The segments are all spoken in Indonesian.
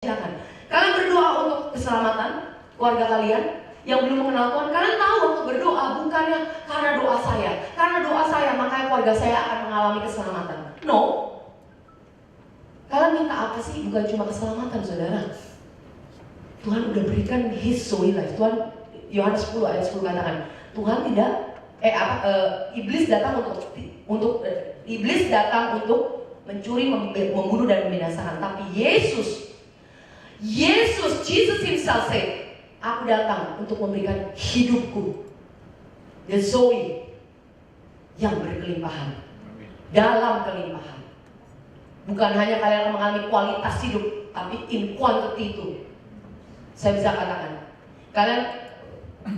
Jangan. Kalian berdoa untuk keselamatan keluarga kalian yang belum mengenal Tuhan. Kalian tahu waktu berdoa bukannya karena doa saya. Karena doa saya makanya keluarga saya akan mengalami keselamatan. No. Kalian minta apa sih? Bukan cuma keselamatan, saudara. Tuhan udah berikan His Zoe life. Tuhan, Yohanes 10 ayat 10 katakan, Tuhan tidak iblis datang untuk mencuri, membunuh dan membinasakan. Tapi Jesus himself said, aku datang untuk memberikan hidupku, the Zoe, yang berkelimpahan, dalam kelimpahan. Bukan hanya kalian akan mengalami kualitas hidup, tapi in quantity itu. Saya bisa katakan, kalian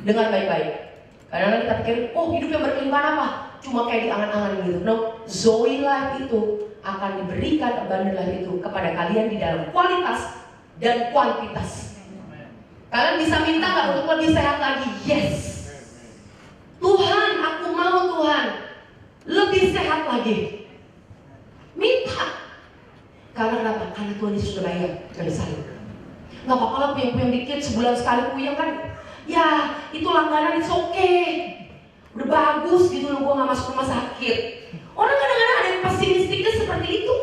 dengar baik-baik. Kadang-kadang kita pikir, oh hidup yang berkelimpahan apa? Cuma kayak di angan-angan gitu. No, Zoe life itu akan diberikan, abundant life itu kepada kalian di dalam kualitas dan kuantitas. Kalian bisa minta nggak untuk lebih sehat lagi? Yes. Tuhan, aku mau Tuhan lebih sehat lagi. Minta. Karena kenapa? Karena Tuhan Yesus sudah bayar dari saya. Nggak apa-apa lah puyeng-puyeng dikit, sebulan sekali puyeng kan. Ya, itu langganan, it's okay. Udah bagus gitu loh, gue gak masuk rumah sakit. Orang kadang-kadang ada yang pesimistiknya seperti itu.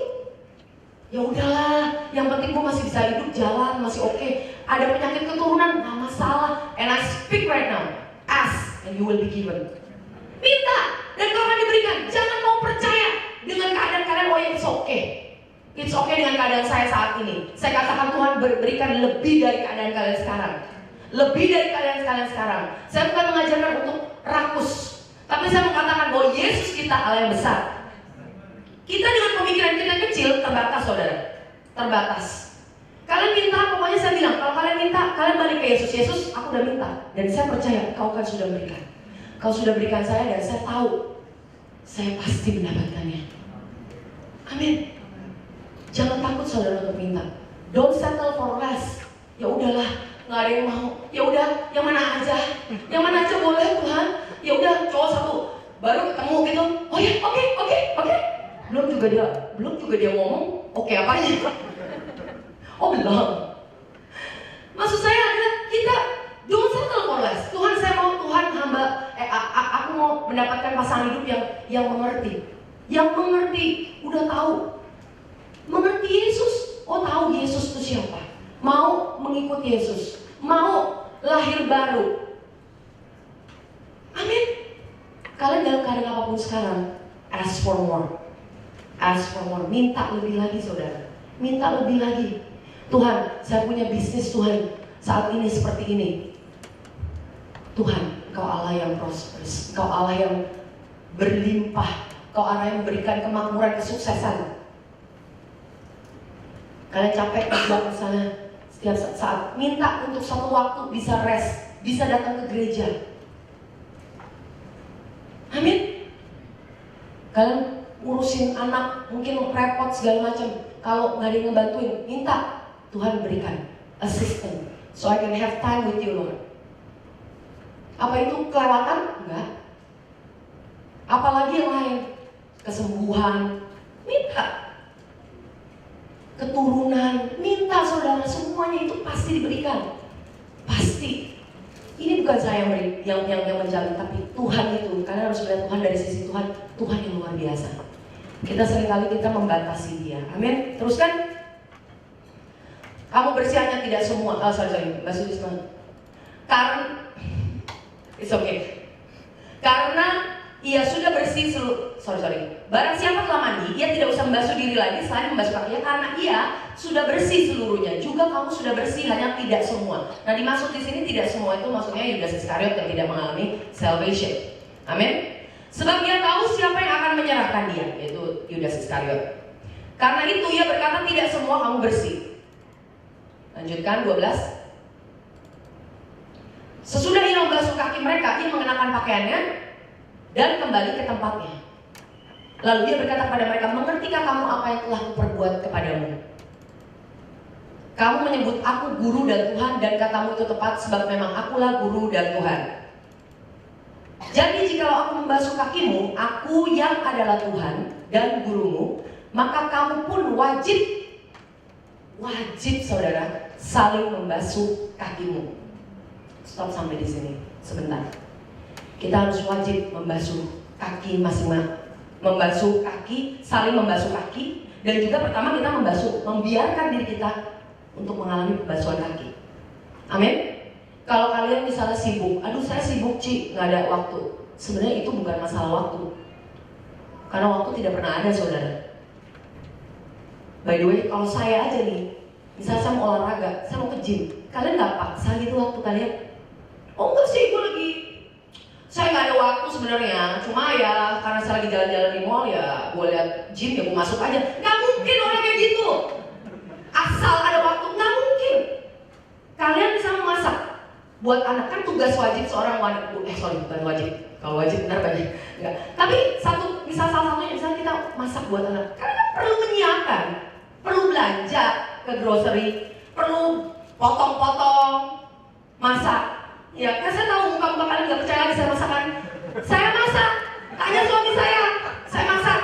Ya udahlah, yang penting gue masih bisa hidup, jalan, masih oke. Ada penyakit keturunan, gak masalah. And I speak right now, ask and you will be given. Minta, dan kau akan diberikan. Jangan mau percaya dengan keadaan kalian, oh ya it's okay. It's okay dengan keadaan saya saat ini. Saya katakan Tuhan berikan lebih dari keadaan kalian sekarang. Lebih dari kalian sekarang. Saya bukan mengajarkan untuk rakus, tapi saya mengatakan bahwa Yesus kita Allah yang besar. Kita dengan pemikiran kita kecil terbatas, saudara. Terbatas. Kalian minta, pokoknya saya bilang, kalau kalian minta, kalian balik ke Yesus. Yesus, aku udah minta, dan saya percaya kau kan sudah berikan. Kau sudah berikan saya, dan saya tahu saya pasti mendapatkannya. Amin. Jangan takut, saudara, untuk minta. Don't settle for less. Ya udahlah, nggak ada yang mau. Ya udah, yang mana aja boleh Tuhan. Ya udah, cowok satu baru ketemu gitu. Oh ya, oke. Belum juga dia ngomong. Oke, apanya? Oh belum. Maksud saya adalah kita don't settle for less. Tuhan, saya mau Tuhan aku mau mendapatkan pasangan hidup yang mengerti. Yang mengerti, udah tahu. Mengerti Yesus. Oh tahu Yesus itu siapa. Mau mengikuti Yesus. Mau lahir baru. Amin. Kalian dalam keadaan apapun sekarang, ask for more. Ask for more. Minta lebih lagi, saudara. Minta lebih lagi. Tuhan, saya punya bisnis Tuhan saat ini seperti ini. Tuhan, Kau Allah yang prosperous. Kau Allah yang berlimpah. Kau Allah yang memberikan kemakmuran, kesuksesan. Kalian capek buat misalnya setiap saat minta untuk satu waktu bisa rest, bisa datang ke gereja. Amin. Kalian ngurusin anak mungkin repot segala macam. Kalau nggak ada yang ngebantuin, minta Tuhan berikan assistant, so I can have time with you, Lord. Apa itu kelewatan? Enggak. Apalagi yang lain, kesembuhan, minta. Keturunan, minta saudara, semuanya itu pasti diberikan. Pasti. Ini bukan saya yang menjamin, tapi Tuhan itu. Kalian harus melihat Tuhan dari sisi Tuhan yang luar biasa. Kita seringkali kita membatasi dia. Amin. Teruskan. Kamu bersih hanya tidak semua. Bahasa Islam. Karena it's okay. Karena ia sudah bersih barang siapa telah mandi, ia tidak usah membasuh diri lagi selain membasuh kakinya, karena ia sudah bersih seluruhnya. Juga kamu sudah bersih, hanya tidak semua. Nah, dimaksud di sini tidak semua itu maksudnya Yudas Iskariot yang tidak mengalami salvation. Amin. Sebab ia tahu siapa yang akan menyerahkan dia, yaitu Yudas Iskariot. Karena itu ia berkata tidak semua kamu bersih. Lanjutkan 12. Sesudah ia membasuh kaki mereka, ia mengenakan pakaiannya dan kembali ke tempatnya. Lalu dia berkata kepada mereka, mengertikah kamu apa yang telah kuperbuat kepadamu? Kamu menyebut aku guru dan Tuhan, dan katamu itu tepat, sebab memang akulah guru dan Tuhan. Jadi jikalau aku membasuh kakimu, aku yang adalah Tuhan dan gurumu, maka kamu pun wajib wajib saudara saling membasuh kakimu. Stop sampai di sini sebentar. Kita harus wajib membasuh kaki masing-masing, membasuh kaki, saling membasuh kaki, dan juga pertama kita membiarkan diri kita untuk mengalami pembasuhan kaki. Amin. Kalau kalian misalnya sibuk, aduh saya sibuk Ci, nggak ada waktu. Sebenarnya itu bukan masalah waktu, karena waktu tidak pernah ada saudara. By the way, kalau saya aja nih, misalnya saya mau olahraga, saya mau ke gym, kalian nggak paksa gitu waktu kalian? Oh enggak sih, saya nggak ada waktu sebenarnya. Cuma ya karena saya lagi jalan-jalan di mall ya, gue lihat gym ya gue masuk aja. Nggak mungkin orang kayak gitu. Asal ada waktu, nggak mungkin. Kalian bisa memasak. Buat anak kan tugas wajib seorang wanita. Bukan wajib. Kalau wajib benar banyak. Enggak. Tapi salah satunya misalnya kita masak buat anak. Karena perlu menyiapkan, perlu belanja ke grocery, perlu potong-potong, masak. Ya, kan saya tahu muka-muka kalian nggak percaya lagi saya masakan. Saya masak. Tanya suami saya masak.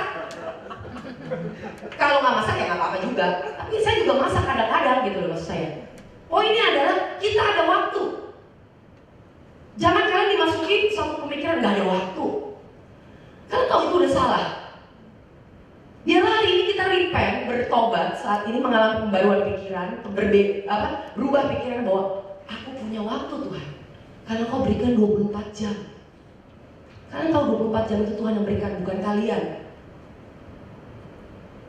Kalau nggak masak ya nggak apa-apa juga. Tapi saya juga masak kadang-kadang gitu loh maksud saya. Poinnya adalah kita ada waktu. Jangan kalian dimasukin suatu pemikiran nggak ada waktu. Kalian tahu itu udah salah. Biarlah hari ini kita repent, bertobat saat ini mengalami pembaruan pikiran, berubah pikiran bahwa aku punya waktu Tuhan. Karena kau berikan 24 jam. Kalian tahu 24 jam itu Tuhan yang berikan, bukan kalian.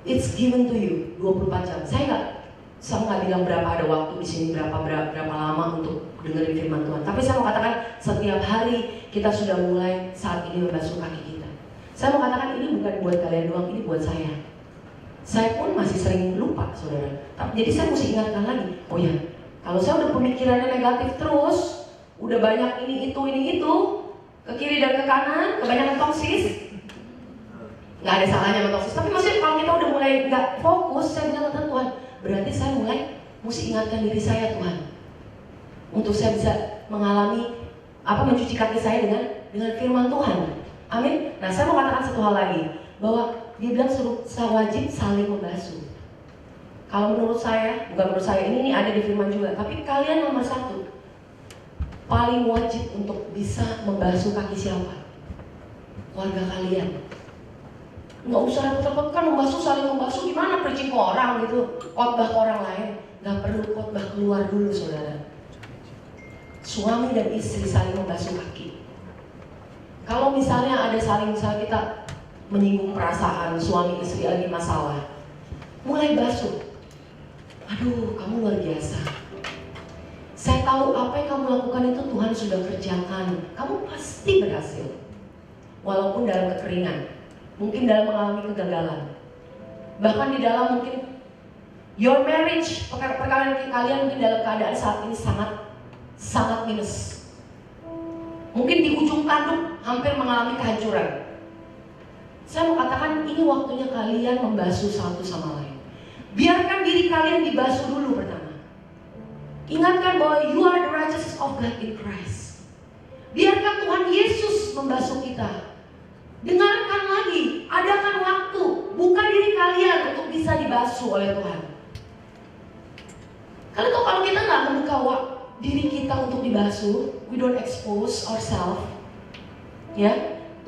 It's given to you 24 jam. Saya nggak bilang berapa ada waktu di sini, berapa lama untuk dengerin firman Tuhan. Tapi saya mau katakan setiap hari kita sudah mulai saat ini membasuh kaki kita. Saya mau katakan ini bukan buat kalian doang, ini buat saya. Saya pun masih sering lupa, saudara. Jadi saya mesti ingatkan lagi. Oh ya, kalau saya udah pemikirannya negatif terus, udah banyak ini itu, ke kiri dan ke kanan, kebanyakan toksis. Nggak ada salahnya sama toksis. Tapi maksudnya kalau kita udah mulai nggak fokus, saya bilang ke Tuhan, berarti saya mulai mesti ingatkan diri saya Tuhan, untuk saya bisa mengalami mencuci kaki saya dengan firman Tuhan. Amin. Nah, saya mau katakan satu hal lagi, bahwa dia bilang saya wajib saling membasuh. Kalau menurut saya, bukan menurut saya, ini ada di firman juga, tapi kalian nomor satu paling wajib untuk bisa membasuh kaki siapa? Keluarga kalian. Nggak usah repot-repot kan membasuh, saling membasuh, gimana preaching ke orang gitu, khotbah ke orang lain. Nggak perlu khotbah, keluar dulu saudara. Suami dan istri saling membasuh kaki. Kalau misalnya misalnya kita menyinggung perasaan suami istri lagi masalah, mulai basuh. Aduh, kamu luar biasa. Saya tahu apa yang kamu lakukan itu Tuhan sudah kerjakan. Kamu pasti berhasil. Walaupun dalam kekeringan, mungkin dalam mengalami kegagalan, bahkan di dalam mungkin your marriage, perkawinan kalian mungkin dalam keadaan saat ini sangat minus. Mungkin di ujung tanduk hampir mengalami kehancuran. Saya mau katakan ini waktunya kalian membasuh satu sama lain. Biarkan diri kalian dibasuh dulu pertama. Ingatkan bahwa you are the righteousness of God in Christ. Biarkan Tuhan Yesus membasuh kita. Dengarkan lagi, adakan waktu, bukan diri kalian untuk bisa dibasuh oleh Tuhan. Kalian tahu kalau kita nggak membuka diri kita untuk dibasuh, we don't expose ourselves. Ya,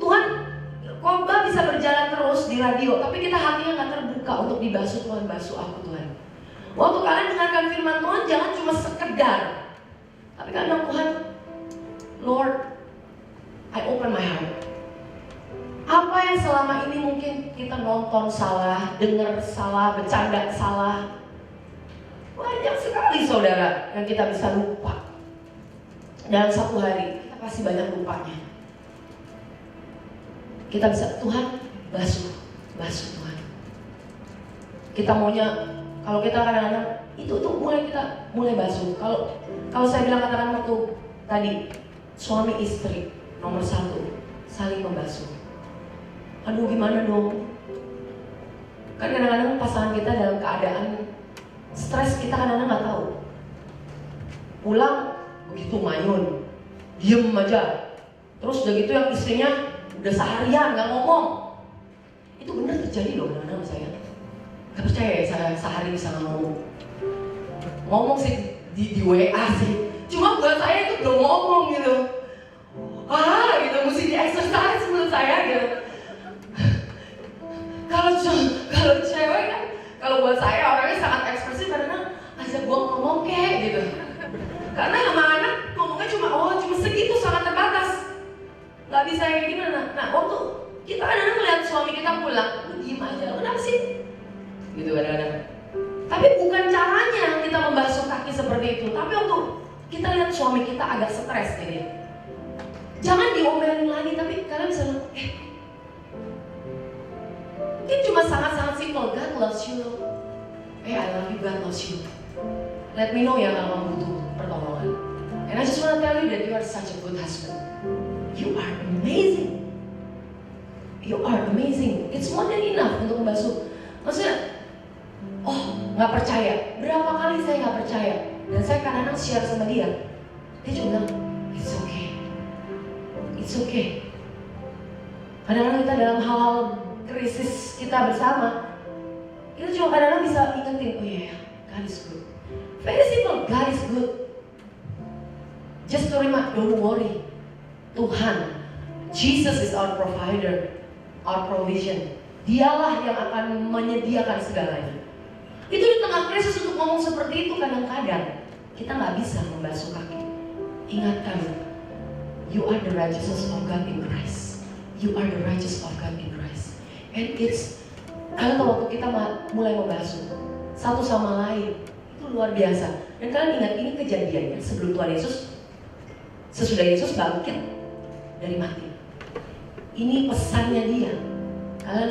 Tuhan, khotbah bisa berjalan terus di radio, tapi kita hatinya nggak terbuka untuk dibasuh. Tuhan, basuh aku Tuhan. Waktu kalian dengarkan firman Tuhan, jangan cuma sekedar, tapi kalian bilang, Tuhan, Lord, I open my heart. Apa yang selama ini mungkin kita nonton salah, dengar salah, bercanda salah, banyak sekali saudara yang kita bisa lupa. Dalam satu hari kita pasti banyak lupanya. Kita bisa, Tuhan basuh Tuhan. Kita maunya, kalau kita kadang-kadang itu mulai basuh. Kalau saya bilang katakan waktu tadi, suami istri nomor satu saling membasuh. Aduh gimana dong? Kan kadang-kadang pasangan kita dalam keadaan stres, kita kadang-kadang nggak tahu. Pulang begitu manyun, diem aja. Terus udah gitu yang istrinya udah seharian nggak ngomong. Itu benar terjadi loh kadang-kadang saya. Gak percaya ya saya sehari bisa nggak ngomong. ngomong sih di WA sih. Cuma buat saya itu belum ngomong gitu. Gitu mesti di exercise menurut saya gitu. Kalau cewek kan, kalau buat saya orangnya sangat ekspresif karena ajak gua ngomong kek gitu. Karena sama anak ngomongnya cuma segitu, sangat terbatas. Gak bisa kayak gimana. Nah waktu kita kadang-kadang melihat suami kita pulang, diem aja, kenapa sih? Gitu kadang-kadang. Tapi bukan caranya kita membasuh kaki seperti itu. Tapi waktu kita lihat suami kita agak stres gitu, jangan diomelin lagi, tapi kalian bisa bilang, ini cuma sangat-sangat simple. God loves you. I love you, God loves you. Let me know ya kalau kamu butuh pertolongan. And I just want to tell you that you are such a good husband. You are amazing. You are amazing. It's more than enough untuk membasuh. Maksudnya, nggak percaya. Berapa kali saya nggak percaya, dan saya kadang-kadang share sama dia. Dia cuma bilang, it's okay. It's okay. Kadang-kadang kita dalam hal-hal krisis kita bersama, kita cuma kadang-kadang bisa ingetin, oh iya, God is good. Very simple, God is good. Just to remind, don't worry. Tuhan, Jesus is our provider, our provision. Dialah yang akan menyediakan segalanya. Itu di tengah krisis untuk ngomong seperti itu kadang-kadang kita nggak bisa membasuh kaki. Ingatkan, you are the righteousness of God in Christ. You are the righteous of God in Christ. And it's, kalian tahu waktu kita mulai membasuh satu sama lain, itu luar biasa. Dan kalian ingat, ini kejadiannya sebelum Tuhan Yesus, sesudah Yesus bangkit dari mati. Ini pesannya dia, kalian